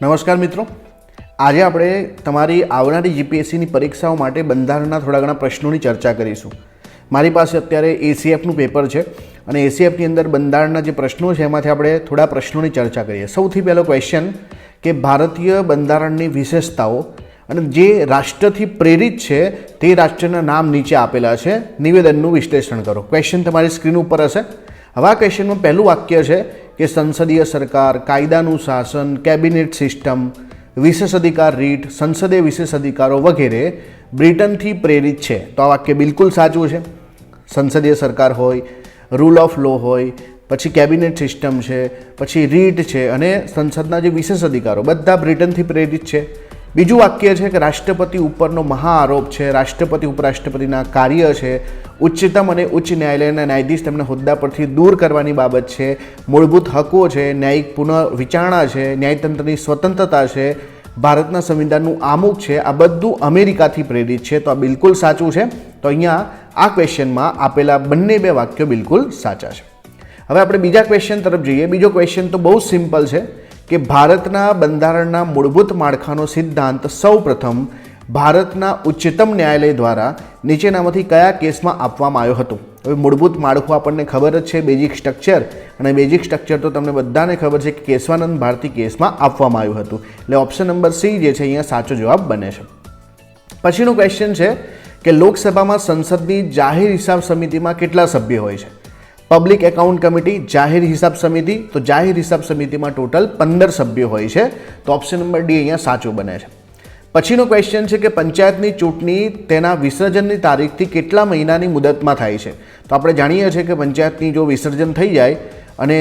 નમસ્કાર મિત્રો, આજે આપણે તમારી આવનારી જીપીએસસીની પરીક્ષાઓ માટે બંધારણના થોડા ઘણા પ્રશ્નોની ચર્ચા કરીશું. મારી પાસે અત્યારે એસીએફનું પેપર છે અને એસીએફની અંદર બંધારણના જે પ્રશ્નો છે એમાંથી આપણે થોડા પ્રશ્નોની ચર્ચા કરીએ. સૌથી પહેલો ક્વેશ્ચન કે ભારતીય બંધારણની વિશેષતાઓ અને જે રાષ્ટ્રથી પ્રેરિત છે તે રાષ્ટ્રના નામ નીચે આપેલા છે, નિવેદનનું વિશ્લેષણ કરો. ક્વેશ્ચન તમારી સ્ક્રીન ઉપર હશે. હવે આ ક્વેશ્ચનમાં પહેલું વાક્ય છે કે સંસદીય સરકાર, કાયદાનું શાસન, કેબિનેટ સિસ્ટમ, વિશેષાધિકાર રીટ, સંસદીય વિશેષાધિકારો વગેરે બ્રિટનથી પ્રેરિત છે. તો આ વાક્ય બિલકુલ સાચું છે. સંસદીય સરકાર હોય, રૂલ ઓફ લો હોય, પછી કેબિનેટ સિસ્ટમ છે, પછી રીટ છે અને સંસદના જે વિશેષાધિકારો બધા બ્રિટનથી પ્રેરિત છે. બીજું વાક્ય છે કે રાષ્ટ્રપતિ ઉપરનો મહાઆરોપ છે, રાષ્ટ્રપતિ ઉપરાષ્ટ્રપતિના કાર્ય છે, ઉચ્ચતમ અને ઉચ્ચ ન્યાયાલયના ન્યાયાધીશ તેમને હોદ્દા પરથી દૂર કરવાની બાબત છે, મૂળભૂત હકો છે, ન્યાયિક પુનર્વિચારણા છે, ન્યાયતંત્રની સ્વતંત્રતા છે, ભારતના સંવિધાનનું આમુખ છે, આ બધું અમેરિકાથી પ્રેરિત છે. તો આ બિલકુલ સાચું છે. તો અહીંયા આ ક્વેશ્ચનમાં આપેલા બંને બે વાક્યો બિલકુલ સાચા છે. હવે આપણે બીજા ક્વેશ્ચન તરફ જઈએ. બીજો ક્વેશ્ચન તો બહુ સિમ્પલ છે કે ભારતના બંધારણના મૂળભૂત માળખાનો સિદ્ધાંત સૌપ્રથમ ભારતના ઉચ્ચતમ ન્યાયાલય દ્વારા નીચેનામાંથી કયા કેસમાં આપવામાં આવ્યો હતો? હવે મૂળભૂત માળખું આપણને ખબર જ છે, બેઝિક સ્ટ્રક્ચર, અને બેઝિક સ્ટ્રક્ચર તો તમને બધાને ખબર છે કે કેશવાનંદ ભારતી કેસમાં આપવામાં આવ્યું હતું. એટલે ઓપ્શન નંબર સી જે છે અહીંયા સાચો જવાબ બને છે. પછીનો ક્વેશ્ચન છે કે લોકસભામાં સંસદની જાહેર હિસાબ સમિતિમાં કેટલા સભ્ય હોય છે? પબ્લિક એકાઉન્ટ કમિટી, જાહેર હિસાબ સમિતિ. તો જાહેર હિસાબ સમિતિમાં ટોટલ 15 સભ્યો હોય છે. તો ઓપ્શન નંબર ડી અહીંયા સાચું બને છે. પછીનો ક્વેશ્ચન છે કે પંચાયતની ચૂંટણી તેના વિસર્જનની તારીખથી કેટલા મહિનાની મુદતમાં થાય છે? તો આપણે જાણીએ છીએ કે પંચાયતની જો વિસર્જન થઈ જાય અને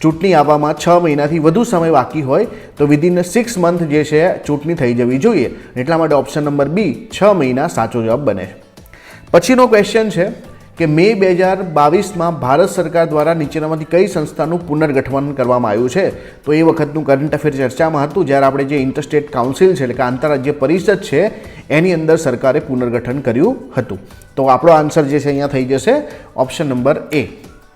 ચૂંટણી આવવામાં 6 મહિનાથી વધુ સમય બાકી હોય તો વિધિન 6 મંથ જે છે ચૂંટણી થઈ જવી જોઈએ. એટલા માટે ઓપ્શન નંબર બી 6 મહિના સાચો જવાબ બને છે. પછીનો ક્વેશ્ચન છે કે મે 2022માં ભારત સરકાર દ્વારા નીચેનામાંથી કઈ સંસ્થાનું પુનર્ગઠન કરવામાં આવ્યું છે? તો એ વખતનું કરંટ અફેર ચર્ચામાં હતું જ્યારે આપણે જે ઇન્ટરસ્ટેટ કાઉન્સિલ છે એટલે કે આંતરરાજ્ય પરિષદ છે એની અંદર સરકારે પુનર્ગઠન કર્યું હતું. તો આપણો આન્સર જે છે અહીંયા થઈ જશે ઓપ્શન નંબર એ,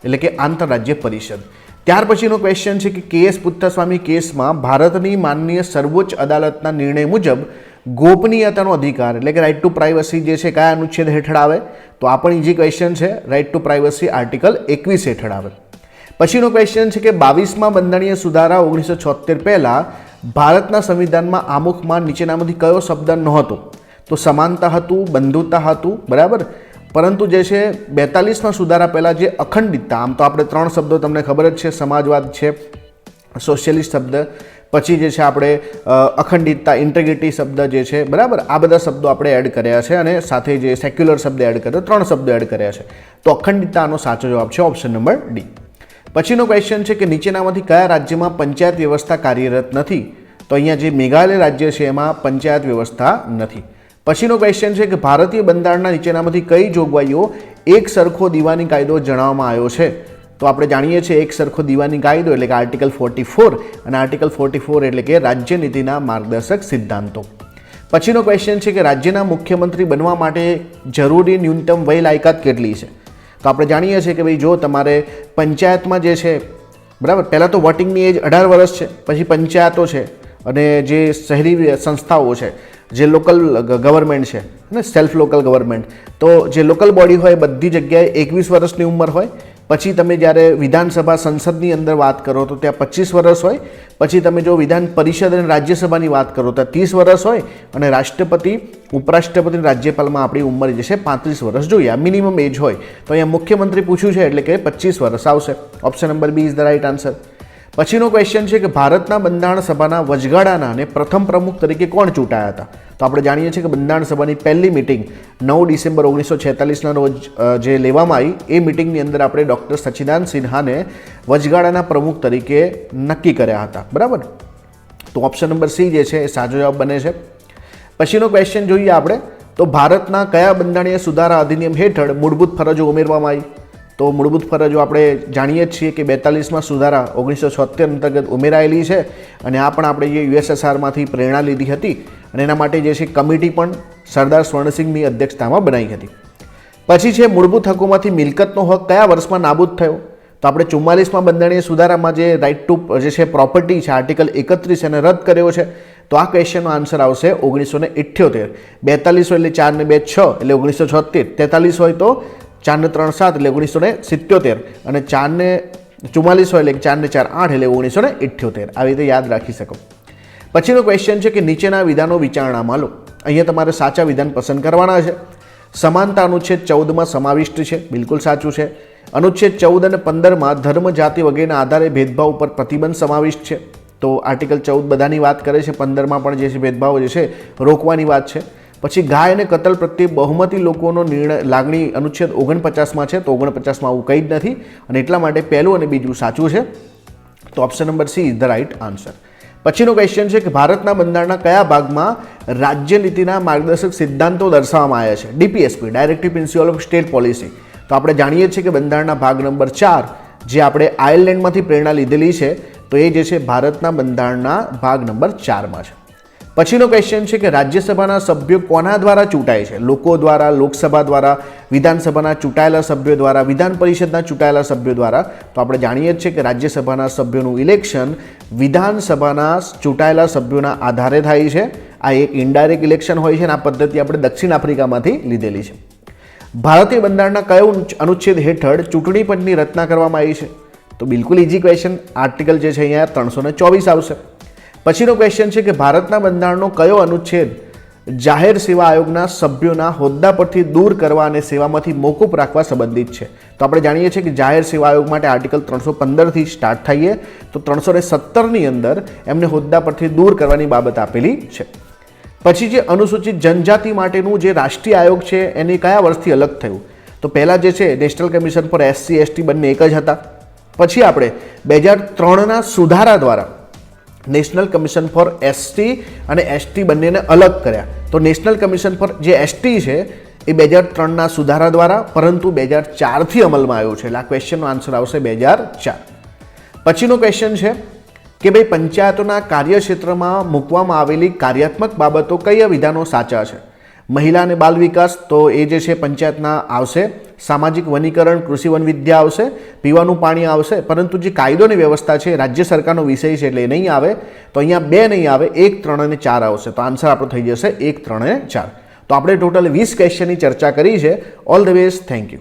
એટલે કે આંતરરાજ્ય પરિષદ. ત્યાર પછીનો ક્વેશ્ચન છે કે કેએસ પુત્તસ્વામી કેસમાં ભારતની માનનીય સર્વોચ્ચ અદાલતના નિર્ણય મુજબ ગોપનીયતાનો અધિકાર એટલે કે રાઇટ ટુ પ્રાઇવસી જે છે કયા અનુચ્છેદ હેઠળ આવે? તો આ પણ ઇઝી ક્વેશ્ચન છે. રાઇટ ટુ પ્રાઇવસી આર્ટિકલ 21 હેઠળ આવે. પછીનો ક્વેશ્ચન છે કે 22મા બંધારણીય સુધારા 1976 પહેલાં ભારતના સંવિધાનમાં આમુખમાં નીચેનામાંથી કયો શબ્દ નહોતો? તો સમાનતા હતું, બંધુતા હતું, બરાબર. પરંતુ જે છે 42મા સુધારા પહેલાં જે અખંડિતતા, આમ તો આપણે 3 શબ્દો તમને ખબર જ છે, સમાજવાદ છે, સોશિયલિસ્ટ શબ્દ, પછી જે છે આપણે અખંડિતતા, ઇન્ટેગ્રિટી શબ્દ જે છે, બરાબર, આ બધા શબ્દો આપણે એડ કર્યા છે અને સાથે જે સેક્યુલર શબ્દ એડ કર્યો, 3 શબ્દો એડ કર્યા છે. તો અખંડિતતાનો સાચો જવાબ છે ઓપ્શન નંબર ડી. પછીનો ક્વેશ્ચન છે કે નીચેનામાંથી કયા રાજ્યમાં પંચાયત વ્યવસ્થા કાર્યરત નથી? તો અહીંયા જે મેઘાલય રાજ્ય છે એમાં પંચાયત વ્યવસ્થા નથી. પછીનો ક્વેશ્ચન છે કે ભારતીય બંધારણના નીચેનામાંથી કઈ જોગવાઈઓ એક સરખો દીવાની કાયદો જણાવવામાં આવ્યો છે? તો આપણે જાણીએ છીએ એક સરખો દીવાની કાયદો એટલે કે આર્ટિકલ 44 અને આર્ટિકલ 44 એટલે કે રાજ્ય નીતિના માર્ગદર્શક સિદ્ધાંતો. પછીનો ક્વેશ્ચન છે કે રાજ્યના મુખ્યમંત્રી બનવા માટે જરૂરી ન્યૂનતમ વય લાયકાત કેટલી છે? તો આપણે જાણીએ છીએ કે ભાઈ જો તમારે પંચાયતમાં જે છે, બરાબર, પહેલાં તો વોટિંગની એજ 18 વર્ષ છે, પછી પંચાયતો છે અને જે શહેરી સંસ્થાઓ છે, જે લોકલ ગવર્મેન્ટ છે અને સેલ્ફ લોકલ ગવર્મેન્ટ, તો જે લોકલ બોડી હોય બધી જગ્યાએ 21 વર્ષની ઉંમર હોય. પછી તમે જ્યારે વિધાનસભા સંસદની અંદર વાત કરો તો ત્યાં 25 વર્ષ હોય. પછી તમે જો વિધાન પરિષદ અને રાજ્યસભાની વાત કરો તો 30 વર્ષ હોય અને રાષ્ટ્રપતિ, ઉપરાષ્ટ્રપતિ, રાજ્યપાલમાં આપણી ઉંમર જે છે 35 વર્ષ જોઈએ, આ મિનિમમ એજ હોય. તો અહીંયા મુખ્યમંત્રી પૂછ્યું છે એટલે કે 25 વર્ષ આવશે. Option number B is the right answer. પછીનો ક્વેશ્ચન છે કે ભારતના બંધારણ સભાના વચગાળાના અને પ્રથમ પ્રમુખ તરીકે કોણ ચૂંટાયા હતા? તો આપણે જાણીએ છીએ કે બંધારણ સભાની પહેલી મિટિંગ 9 ડિસેમ્બર 1946ના રોજ જે લેવામાં આવી, એ મિટિંગની અંદર આપણે ડૉક્ટર સચ્ચિદાનંદ સિન્હાને વચગાળાના પ્રમુખ તરીકે નક્કી કર્યા હતા, બરાબર. તો ઓપ્શન નંબર સી જે છે એ સાચો જવાબ બને છે. પછીનો ક્વેશ્ચન જોઈએ આપણે તો ભારતના કયા બંધારણીય સુધારા અધિનિયમ હેઠળ મૂળભૂત ફરજો ઉમેરવામાં આવી? તો મૂળભૂત ફરજો આપણે જાણીએ જ છીએ કે 42મા સુધારા 1976 અંતર્ગત ઉમેરાયેલી છે અને આ પણ આપણે જે યુએસએસઆરમાંથી પ્રેરણા લીધી હતી અને એના માટે જે છે કમિટી પણ સરદાર સ્વર્ણસિંહની અધ્યક્ષતામાં બનાવી હતી. પછી છે મૂળભૂત હકોમાંથી મિલકતનો હક કયા વર્ષમાં નાબૂદ થયો? તો આપણે 44માં બંધારણીય સુધારામાં જે રાઇટ ટુ જે છે પ્રોપર્ટી છે આર્ટિકલ 31 એને રદ કર્યો છે. તો આ ક્વેશ્ચનનો આન્સર આવશે 1978. 42 હોય એટલે 4 ને 2 6 એટલે 1976. 43 હોય તો 4 ને 3 7 એટલે 1977 અને 4 ને 44 હોય એટલે 4 ને 4 8 એટલે 1978. આવી રીતે યાદ રાખી શકો. પછીનો ક્વેશ્ચન છે કે નીચેના વિધાનો વિચારણામાં લો. અહીંયા તમારે સાચા વિધાન પસંદ કરવાના છે. સમાનતા અનુચ્છેદ 14માં સમાવિષ્ટ છે, બિલકુલ સાચું છે. અનુચ્છેદ 14 અને 15માં ધર્મ, જાતિ વગેરેના આધારે ભેદભાવ ઉપર પ્રતિબંધ સમાવિષ્ટ છે. તો આર્ટિકલ 14 બધાની વાત કરે છે, 15માં પણ જે છે ભેદભાવ જે છે રોકવાની વાત છે. પછી ગાય અને કતલ પ્રત્યે બહુમતી લોકોનો નિર્ણય લાગણી અનુચ્છેદ 49માં છે. તો 49માં આવું કંઈ જ નથી અને એટલા માટે પહેલું અને બીજું સાચું છે. તો option number C is the right answer. પછીનો ક્વેશ્ચન છે કે ભારતના બંધારણના કયા ભાગમાં રાજ્ય નીતિના માર્ગદર્શક સિદ્ધાંતો દર્શાવવામાં આવ્યા છે? DPSP, directive principal of state policy. તો આપણે જાણીએ છીએ કે બંધારણના ભાગ નંબર 4 જે આપણે આયર્લેન્ડમાંથી પ્રેરણા લીધેલી છે, તો એ જે છે ભારતના બંધારણના ભાગ નંબર 4માં છે. પછીનો ક્વેશ્ચન છે કે રાજ્યસભાના સભ્યો કોના દ્વારા ચૂંટાય છે? લોકો દ્વારા, લોકસભા દ્વારા, વિધાનસભાના ચૂંટાયેલા સભ્યો દ્વારા, વિધાન પરિષદના ચૂંટાયેલા સભ્યો દ્વારા. તો આપણે જાણીએ છીએ કે રાજ્યસભાના સભ્યોનું ઇલેક્શન વિધાનસભાના ચૂંટાયેલા સભ્યોના આધારે થાય છે. આ એક ઇનડાયરેક્ટ ઇલેક્શન હોય છે અને આ પદ્ધતિ આપણે દક્ષિણ આફ્રિકામાંથી લીધેલી છે. ભારતીય બંધારણના કયો અનુચ્છેદ હેઠળ ચૂંટણી પંચની રચના કરવામાં આવી છે? તો બિલકુલ ઇઝી ક્વેશ્ચન. આર્ટિકલ જે છે અહીંયા 324 આવશે. પછીનો ક્વેશ્ચન છે કે ભારતના બંધારણનો કયો અનુચ્છેદ જાહેર સેવા આયોગના સભ્યોના હોદ્દા પરથી દૂર કરવા અને સેવામાંથી મોકૂફ રાખવા સંબંધિત છે? તો આપણે જાણીએ છીએ કે જાહેર સેવા આયોગ માટે આર્ટિકલ 315થી સ્ટાર્ટ થઈએ તો 317ની અંદર એમને હોદ્દા પરથી દૂર કરવાની બાબત આપેલી છે. પછી જે અનુસૂચિત જનજાતિ માટેનું જે રાષ્ટ્રીય આયોગ છે એની કયા વર્ષથી અલગ થયું? તો પહેલાં જે છે national commission four SC ST બંને એક જ હતા. પછી આપણે 2003ના સુધારા દ્વારા નેશનલ કમિશન ફોર ST અને ST બંનેને અલગ કર્યા. તો નેશનલ કમિશન ફોર જે ST છે એ 2003ના સુધારા દ્વારા, પરંતુ 2004થી અમલમાં આવ્યું છે. એટલે આ ક્વેશ્ચનનો આન્સર આવશે 2004. પછીનો ક્વેશ્ચન છે કે ભાઈ પંચાયતોના કાર્યક્ષેત્રમાં મૂકવામાં આવેલી કાર્યાત્મક બાબતો કયા વિધાનો સાચા છે? મહિલા અને બાલ વિકાસ, તો એ જે છે પંચાયતના આવશે. સામાજિક વનીકરણ, કૃષિ વન વિદ્યા આવશે. પીવાનું પાણી આવશે. પરંતુ જે કાયદોની વ્યવસ્થા છે રાજ્ય સરકારનો વિષય છે એટલે એ નહીં આવે. તો અહીંયા 2 નહીં આવે, 1, 3 અને 4 આવશે. તો આન્સર આપણો થઈ જશે 1, 3 અને 4. તો આપણે ટોટલ 20 ક્વેશ્ચનની ચર્ચા કરી છે. All the best, thank you.